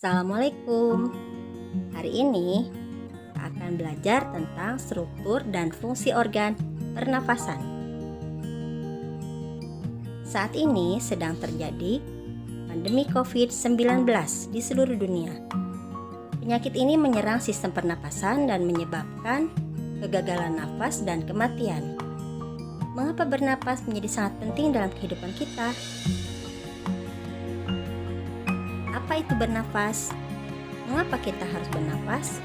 Assalamualaikum. Hari ini kita akan belajar tentang struktur dan fungsi organ pernafasan. Saat ini sedang terjadi pandemi COVID-19 di seluruh dunia. Penyakit ini menyerang sistem pernapasan dan menyebabkan kegagalan nafas dan kematian. Mengapa bernapas menjadi sangat penting dalam kehidupan kita? Apa itu bernafas? Mengapa kita harus bernafas?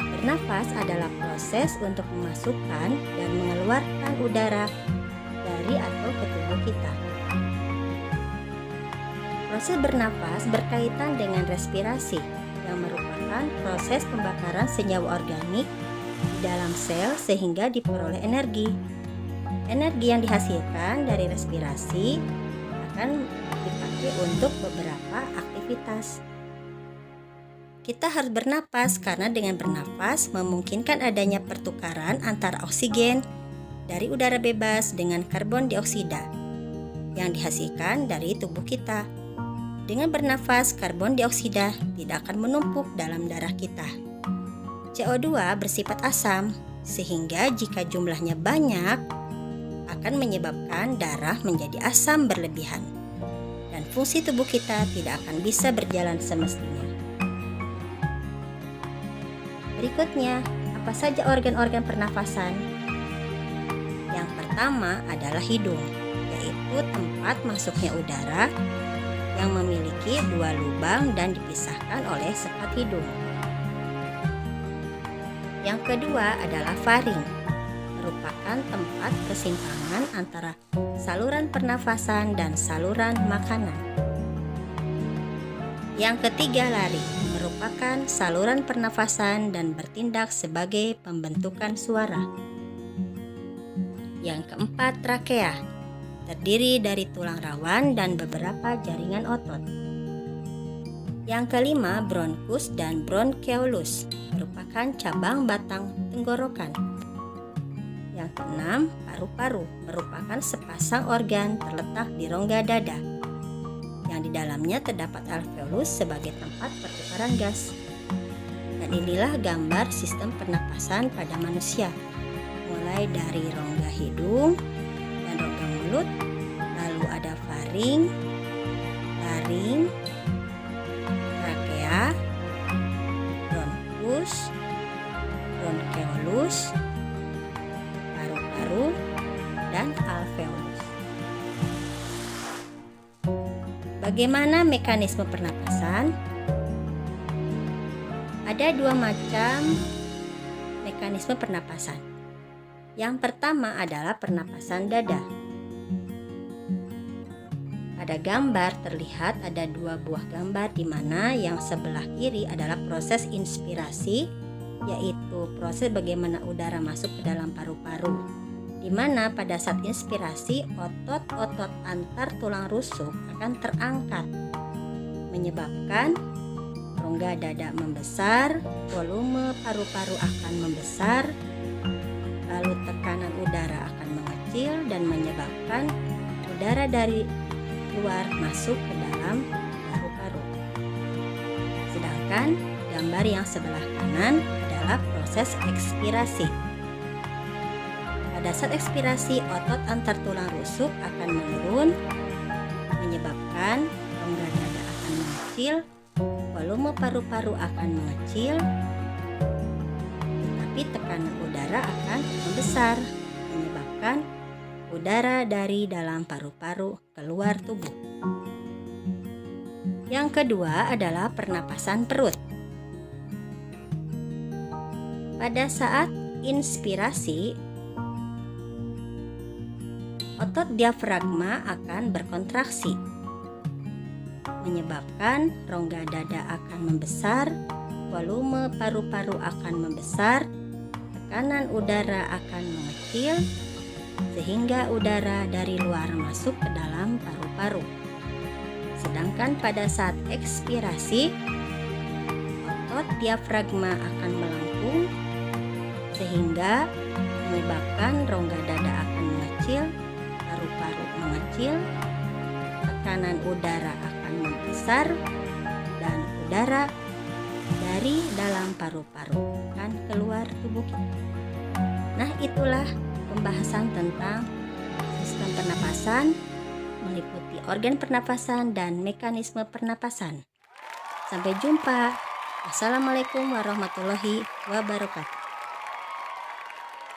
Bernafas adalah proses untuk memasukkan dan mengeluarkan udara dari atau ke tubuh kita. Proses bernafas berkaitan dengan respirasi, yang merupakan proses pembakaran senyawa organik di dalam sel sehingga diperoleh energi. Energi yang dihasilkan dari respirasi akan dipakai untuk beberapa aktivitas. Kita harus bernapas karena dengan bernapas memungkinkan adanya pertukaran antara oksigen dari udara bebas dengan karbon dioksida yang dihasilkan dari tubuh kita. Dengan bernapas, karbon dioksida tidak akan menumpuk dalam darah kita. CO2 bersifat asam, sehingga jika jumlahnya banyak akan menyebabkan darah menjadi asam berlebihan dan fungsi tubuh kita tidak akan bisa berjalan semestinya. Berikutnya, apa saja organ-organ pernafasan? Yang pertama adalah hidung, yaitu tempat masuknya udara yang memiliki dua lubang dan dipisahkan oleh sekat hidung. Yang kedua adalah faring, merupakan tempat kesimpangan antara saluran pernafasan dan saluran makanan. Yang ketiga lari, merupakan saluran pernafasan dan bertindak sebagai pembentukan suara. Yang keempat trakea, terdiri dari tulang rawan dan beberapa jaringan otot. Yang kelima bronkus dan bronkeolus, merupakan cabang batang tenggorokan. Yang keenam, paru-paru merupakan sepasang organ terletak di rongga dada, yang di dalamnya terdapat alveolus sebagai tempat pertukaran gas. Dan inilah gambar sistem pernapasan pada manusia, mulai dari rongga hidung dan rongga mulut, lalu ada faring, laring, trakea, bronkus, bronkeolus, paru-paru, dan alveolus. Bagaimana mekanisme pernapasan? Ada dua macam mekanisme pernapasan. Yang pertama adalah pernapasan dada. Pada gambar terlihat ada dua buah gambar di mana yang sebelah kiri adalah proses inspirasi, yaitu proses bagaimana udara masuk ke dalam paru-paru, di mana pada saat inspirasi otot-otot antar tulang rusuk akan terangkat, menyebabkan rongga dada membesar, volume paru-paru akan membesar, lalu tekanan udara akan mengecil dan menyebabkan udara dari luar masuk ke dalam paru-paru. Sedangkan gambar yang sebelah kanan adalah proses ekspirasi. Pada saat ekspirasi, otot antar tulang rusuk akan menurun, menyebabkan rongga dada akan mengecil, volume paru-paru akan mengecil, tetapi tekanan udara akan membesar, menyebabkan udara dari dalam paru-paru keluar tubuh. Yang kedua adalah pernapasan perut. Pada saat inspirasi, otot diafragma akan berkontraksi, menyebabkan rongga dada akan membesar, volume paru-paru akan membesar, tekanan udara akan mengecil, sehingga udara dari luar masuk ke dalam paru-paru. Sedangkan pada saat ekspirasi, otot diafragma akan melengkung, sehingga menyebabkan rongga dada akan mengecil, paru-paru mengecil, tekanan udara akan membesar, udara dari dalam paru-paru kan keluar tubuh kita. Nah, itulah pembahasan tentang sistem pernapasan, meliputi organ pernapasan dan mekanisme pernapasan. Sampai jumpa. Assalamualaikum warahmatullahi wabarakatuh.